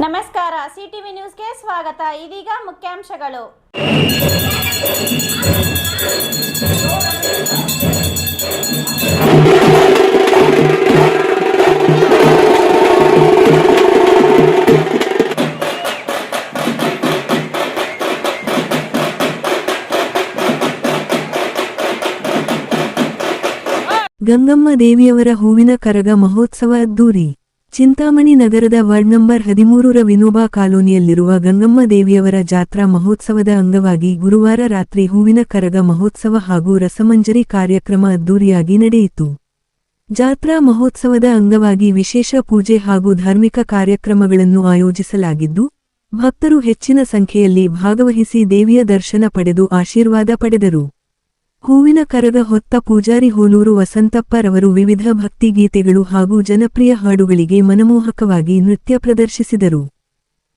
ನಮಸ್ಕಾರ, ಸಿಟಿವಿ ನ್ಯೂಸ್ಗೆ ಸ್ವಾಗತ. ಇದೀಗ ಮುಖ್ಯಾಂಶಗಳು. ಗಂಗಮ್ಮ ದೇವಿಯವರ ಹೂವಿನ ಕರಗ ಮಹೋತ್ಸವ ಅದ್ದೂರಿ. ಚಿಂತಾಮಣಿ ನಗರದ ವಾರ್ಡ್ ನಂಬರ್ 13ರ ವಿನೋಬಾ ಕಾಲೋನಿಯಲ್ಲಿರುವ ಗಂಗಮ್ಮ ದೇವಿಯವರ ಜಾತ್ರಾ ಮಹೋತ್ಸವದ ಅಂಗವಾಗಿ ಗುರುವಾರ ರಾತ್ರಿ ಹೂವಿನ ಕರಗ ಮಹೋತ್ಸವ ಹಾಗೂ ರಸಮಂಜರಿ ಕಾರ್ಯಕ್ರಮ ಅದ್ದೂರಿಯಾಗಿ ನಡೆಯಿತು. ಜಾತ್ರಾ ಮಹೋತ್ಸವದ ಅಂಗವಾಗಿ ವಿಶೇಷ ಪೂಜೆ ಹಾಗೂ ಧಾರ್ಮಿಕ ಕಾರ್ಯಕ್ರಮಗಳನ್ನು ಆಯೋಜಿಸಲಾಗಿದ್ದು, ಭಕ್ತರು ಹೆಚ್ಚಿನ ಸಂಖ್ಯೆಯಲ್ಲಿ ಭಾಗವಹಿಸಿ ದೇವಿಯ ದರ್ಶನ ಪಡೆದು ಆಶೀರ್ವಾದ ಪಡೆದರು. ಹೂವಿನ ಕರಗ ಹೊತ್ತ ಪೂಜಾರಿ ಹೋಲೂರು ವಸಂತಪ್ಪ ರವರು ವಿವಿಧ ಭಕ್ತಿಗೀತೆಗಳು ಹಾಗೂ ಜನಪ್ರಿಯ ಹಾಡುಗಳಿಗೆ ಮನಮೋಹಕವಾಗಿ ನೃತ್ಯ ಪ್ರದರ್ಶಿಸಿದರು.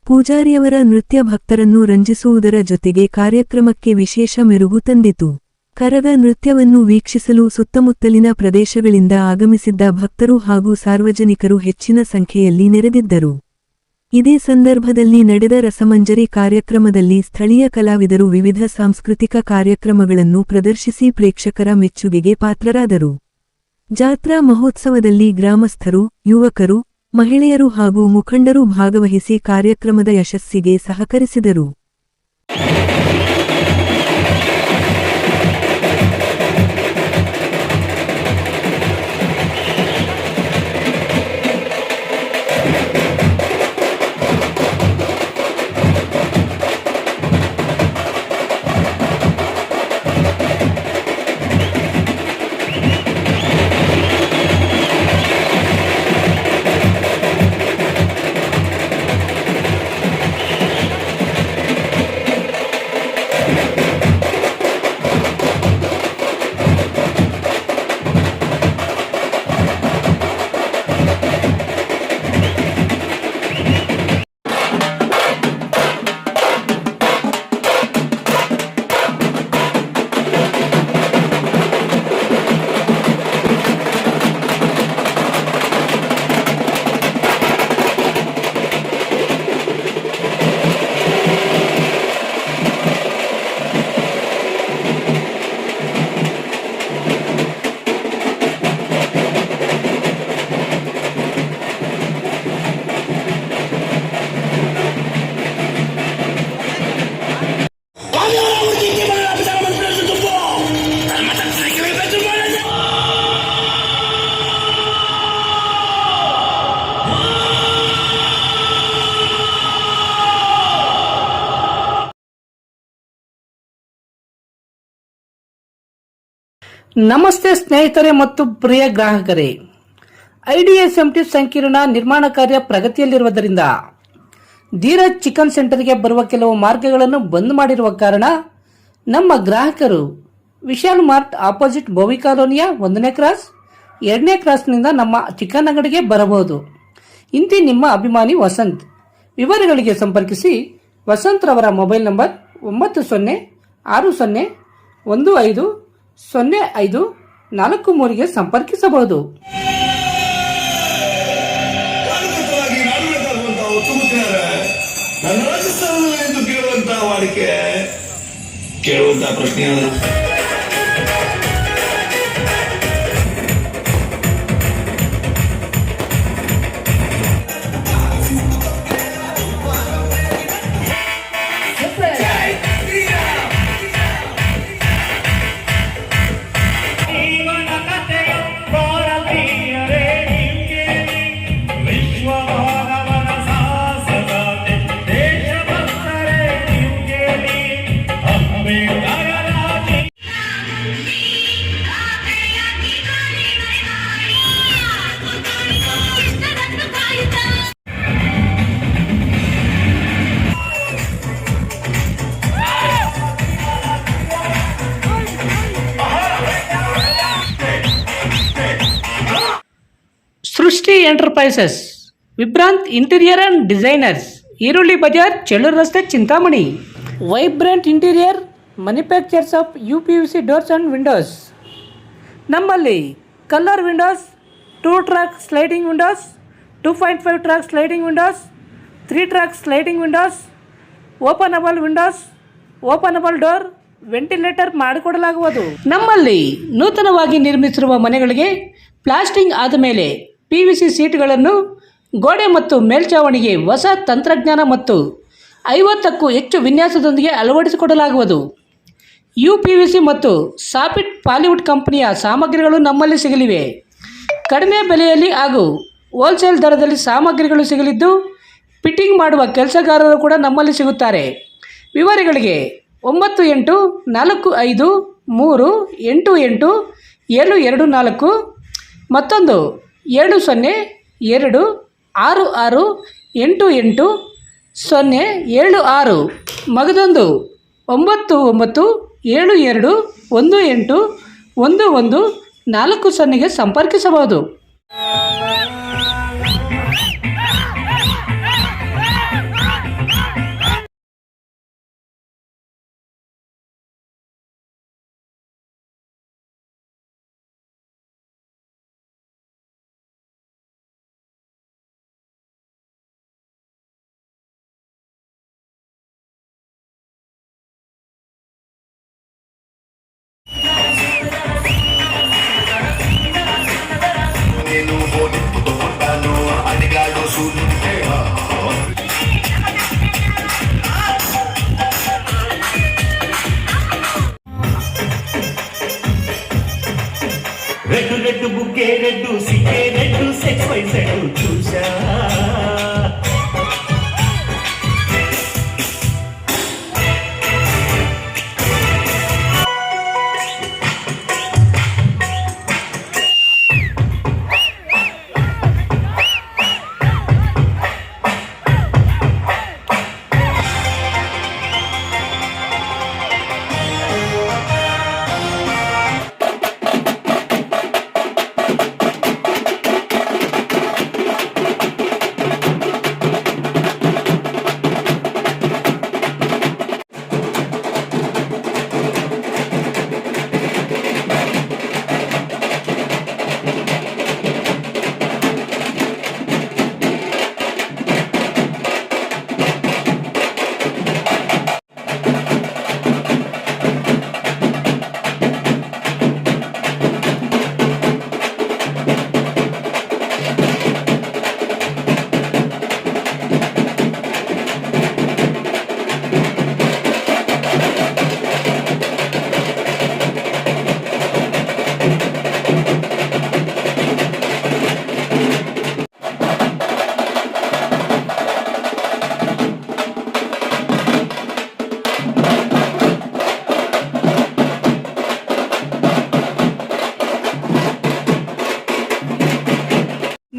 ಪೂಜಾರಿಯವರ ನೃತ್ಯ ಭಕ್ತರನ್ನು ರಂಜಿಸುವುದರ ಜೊತೆಗೆ ಕಾರ್ಯಕ್ರಮಕ್ಕೆ ವಿಶೇಷ ಮೆರುಗು ತಂದಿತು. ಕರಗ ನೃತ್ಯವನ್ನು ವೀಕ್ಷಿಸಲು ಸುತ್ತಮುತ್ತಲಿನ ಪ್ರದೇಶಗಳಿಂದ ಆಗಮಿಸಿದ್ದ ಭಕ್ತರು ಹಾಗೂ ಸಾರ್ವಜನಿಕರು ಹೆಚ್ಚಿನ ಸಂಖ್ಯೆಯಲ್ಲಿ ನೆರೆದಿದ್ದರು. ಇದೇ ಸಂದರ್ಭದಲ್ಲಿ ನಡೆದ ರಸಮಂಜರಿ ಕಾರ್ಯಕ್ರಮದಲ್ಲಿ ಸ್ಥಳೀಯ ಕಲಾವಿದರು ವಿವಿಧ ಸಾಂಸ್ಕೃತಿಕ ಕಾರ್ಯಕ್ರಮಗಳನ್ನು ಪ್ರದರ್ಶಿಸಿ ಪ್ರೇಕ್ಷಕರ ಮೆಚ್ಚುಗೆಗೆ ಪಾತ್ರರಾದರು. ಜಾತ್ರಾ ಮಹೋತ್ಸವದಲ್ಲಿ ಗ್ರಾಮಸ್ಥರು, ಯುವಕರು, ಮಹಿಳೆಯರು ಹಾಗೂ ಮುಖಂಡರು ಭಾಗವಹಿಸಿ ಕಾರ್ಯಕ್ರಮದ ಯಶಸ್ಸಿಗೆ ಸಹಕರಿಸಿದರು. ನಮಸ್ತೆ ಸ್ನೇಹಿತರೆ ಮತ್ತು ಪ್ರಿಯ ಗ್ರಾಹಕರೇ, IDSMT ಸಂಕೀರ್ಣ ನಿರ್ಮಾಣ ಕಾರ್ಯ ಪ್ರಗತಿಯಲ್ಲಿರುವುದರಿಂದ ಧೀರಜ್ ಚಿಕನ್ ಸೆಂಟರ್ಗೆ ಬರುವ ಕೆಲವು ಮಾರ್ಗಗಳನ್ನು ಬಂದ್ ಮಾಡಿರುವ ಕಾರಣ ನಮ್ಮ ಗ್ರಾಹಕರು ವಿಶಾಲ್ ಮಾರ್ಟ್ ಆಪೋಸಿಟ್ ಬೋವಿ ಕಾಲೋನಿಯ 1ನೇ ಕ್ರಾಸ್ 2ನೇ ಕ್ರಾಸ್ನಿಂದ ನಮ್ಮ ಚಿಕನ್ ಅಂಗಡಿಗೆ ಬರಬಹುದು. ಇಂತಿ ನಿಮ್ಮ ಅಭಿಮಾನಿ ವಸಂತ್. ವಿವರಗಳಿಗೆ ಸಂಪರ್ಕಿಸಿ ವಸಂತ್ ರವರ ಮೊಬೈಲ್ ನಂಬರ್ 9060150543ಗೆ ಸಂಪರ್ಕಿಸಬಹುದು. ಕೇಳುವಂತಹ ವಾಡಿಕೆ ಕೇಳುವಂತಹ ಪ್ರಶ್ನೆ Srishti enterprises, Vibhrant interior and designers, Eerulli Bazaar, Chellur ರಸ್ತೆ, Chintamani. Vibrant interior manufactures of UPVC doors and windows. ನಮ್ಮಲ್ಲಿ colour windows, 2 track sliding windows, 2.5 track sliding windows, 3 track sliding windows, openable windows, openable door, ventilator ಮಾಡಿಕೊಡಲಾಗುವುದು. ನಮ್ಮಲ್ಲಿ ನೂತನವಾಗಿ ನಿರ್ಮಿಸಿರುವ ಮನೆಗಳಿಗೆ ಪ್ಲಾಸ್ಟಿಂಗ್ ಆದ ಮೇಲೆ PVC ಸೀಟ್ಗಳನ್ನು ಗೋಡೆ ಮತ್ತು ಮೇಲ್ಛಾವಣಿಗೆ ಹೊಸ ತಂತ್ರಜ್ಞಾನ ಮತ್ತು 50ಕ್ಕೂ ಹೆಚ್ಚು ವಿನ್ಯಾಸದೊಂದಿಗೆ ಅಳವಡಿಸಿಕೊಡಲಾಗುವುದು. UPVC ಮತ್ತು ಸಾಫಿಟ್ ಪಾಲಿವುಡ್ ಕಂಪನಿಯ ಸಾಮಗ್ರಿಗಳು ನಮ್ಮಲ್ಲಿ ಸಿಗಲಿವೆ. ಕಡಿಮೆ ಬೆಲೆಯಲ್ಲಿ ಹಾಗೂ ಹೋಲ್ಸೇಲ್ ದರದಲ್ಲಿ ಸಾಮಗ್ರಿಗಳು ಸಿಗಲಿದ್ದು ಫಿಟ್ಟಿಂಗ್ ಮಾಡುವ ಕೆಲಸಗಾರರು ಕೂಡ ನಮ್ಮಲ್ಲಿ ಸಿಗುತ್ತಾರೆ. ವಿವರಗಳಿಗೆ 9845388724 ಮತ್ತೊಂದು 7026688076 ಮಗದೊಂದು 9972181140 ಸಂಪರ್ಕಿಸಬಹುದು. రెడ్డు బుక్కే రెడ్డు సిక్కే రెడ్డు సెక్స్ వై సెడ్డు చూసా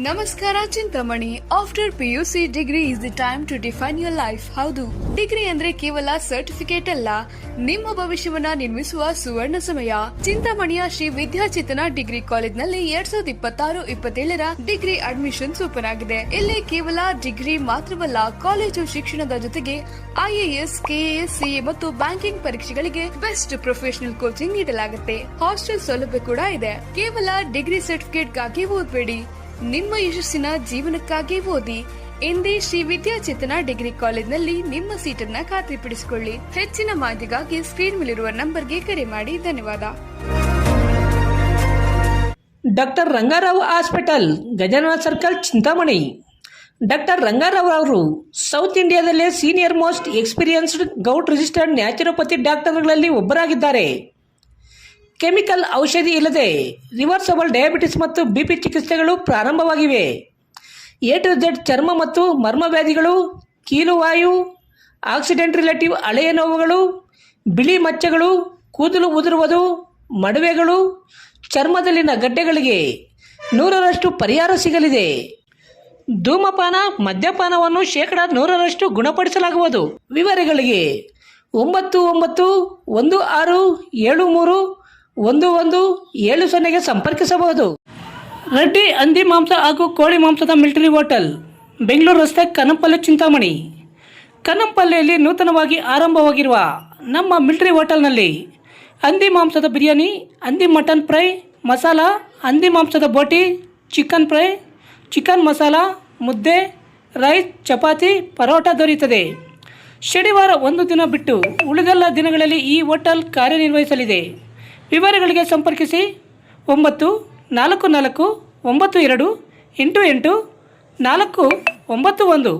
ನಮಸ್ಕಾರ Chintamani. After PUC degree is the time to define your life. ಹೌದು, ಡಿಗ್ರಿ ಅಂದ್ರೆ ಕೇವಲ ಸರ್ಟಿಫಿಕೇಟ್ ಅಲ್ಲ, ನಿಮ್ಮ ಭವಿಷ್ಯವನ್ನ ನಿರ್ಮಿಸುವ ಸುವರ್ಣ ಸಮಯ. ಚಿಂತಾಮಣಿಯ ಶ್ರೀ ವಿದ್ಯಾಚೇತನ ಡಿಗ್ರಿ ಕಾಲೇಜ್ನಲ್ಲಿ 2026-27ರ ಡಿಗ್ರಿ ಅಡ್ಮಿಷನ್ಸ್ ಓಪನ್ ಆಗಿದೆ. ಇಲ್ಲಿ ಕೇವಲ ಡಿಗ್ರಿ ಮಾತ್ರವಲ್ಲ, ಕಾಲೇಜು ಶಿಕ್ಷಣದ ಜೊತೆಗೆ IAS, KAS, CA ಮತ್ತು ಬ್ಯಾಂಕಿಂಗ್ ಪರೀಕ್ಷೆಗಳಿಗೆ ಬೆಸ್ಟ್ ಪ್ರೊಫೆಷನಲ್ ಕೋಚಿಂಗ್ ನೀಡಲಾಗುತ್ತೆ. ಹಾಸ್ಟೆಲ್ ಸೌಲಭ್ಯ ಕೂಡ ಇದೆ. ಕೇವಲ ಡಿಗ್ರಿ ಸರ್ಟಿಫಿಕೇಟ್ಗಾಗಿ ಓದಬೇಡಿ, ನಿಮ್ಮ ಯಶಸ್ಸಿನ ಜೀವನಕ್ಕಾಗಿ ಓದಿ. ಎಂದೇ ಶ್ರೀ ವಿದ್ಯಾಚೇತನ ಡಿಗ್ರಿ ಕಾಲೇಜ್ನಲ್ಲಿ ನಿಮ್ಮ ಸೀಟನ್ನ ಖಾತ್ರಿಪಡಿಸಿಕೊಳ್ಳಿ. ಹೆಚ್ಚಿನ ಮಾಹಿತಿಗಾಗಿ ಸ್ಕ್ರೀನ್ ಮೇಲಿರುವ ನಂಬರ್ಗೆ ಕರೆ ಮಾಡಿ. ಧನ್ಯವಾದ. Doctor Rangarao hospital, Gajanana circle, Chintamani. Doctor Rangarao ಅವರು ಸೌತ್ ಇಂಡಿಯಾದಲ್ಲೇ senior most experienced gout registered naturopathy ಡಾಕ್ಟರ್ಗಳಲ್ಲಿ ಒಬ್ಬರಾಗಿದ್ದಾರೆ. ಕೆಮಿಕಲ್ ಔಷಧಿ ಇಲ್ಲದೆ ರಿವರ್ಸಬಲ್ ಡಯಾಬಿಟಿಸ್ ಮತ್ತು BP ಚಿಕಿತ್ಸೆಗಳು ಪ್ರಾರಂಭವಾಗಿವೆ. A to Z ಚರ್ಮ ಮತ್ತು ಮರ್ಮ ವ್ಯಾಧಿಗಳು, ಕೀಲುವಾಯು, ಆಕ್ಸಿಡೆಂಟ್ ರಿಲೇಟಿವ್ ಹಳೆಯ ನೋವುಗಳು, ಬಿಳಿ ಮಚ್ಚೆಗಳು, ಕೂದಲು ಉದುರುವುದು, ಮಡುವೆಗಳು, ಚರ್ಮದಲ್ಲಿನ ಗಡ್ಡೆಗಳಿಗೆ 100% ಪರಿಹಾರ ಸಿಗಲಿದೆ. ಧೂಮಪಾನ, ಮದ್ಯಪಾನವನ್ನು 100% ಗುಣಪಡಿಸಲಾಗುವುದು. ವಿವರಗಳಿಗೆ 9916731170 ಸಂಪರ್ಕಿಸಬಹುದು. ರೆಡ್ಡಿ ಹಂದಿ ಮಾಂಸ ಹಾಗೂ ಕೋಳಿ ಮಾಂಸದ ಮಿಲಿಟರಿ ಹೋಟೆಲ್, ಬೆಂಗಳೂರು ರಸ್ತೆ, ಕನ್ನಂಪಲ್ಲೆ, ಚಿಂತಾಮಣಿ. ಕನ್ನಂಪಲ್ಲೆಯಲ್ಲಿ ನೂತನವಾಗಿ ಆರಂಭವಾಗಿರುವ ನಮ್ಮ ಮಿಲಿಟರಿ ಹೋಟೆಲ್ನಲ್ಲಿ ಹಂದಿ ಮಾಂಸದ ಬಿರಿಯಾನಿ, ಹಂದಿ ಮಟನ್ ಫ್ರೈ ಮಸಾಲ, ಹಂದಿ ಮಾಂಸದ ಬೋಟಿ, ಚಿಕನ್ ಫ್ರೈ, ಚಿಕನ್ ಮಸಾಲ, ಮುದ್ದೆ, ರೈಸ್, ಚಪಾತಿ, ಪರೋಟ ದೊರೆಯುತ್ತದೆ. ಶನಿವಾರ ಒಂದು ದಿನ ಬಿಟ್ಟು ಉಳಿದೆಲ್ಲ ದಿನಗಳಲ್ಲಿ ಈ ಹೋಟೆಲ್ ಕಾರ್ಯನಿರ್ವಹಿಸಲಿದೆ. ವಿವರಗಳಿಗೆ ಸಂಪರ್ಕಿಸಿ 9449288 491.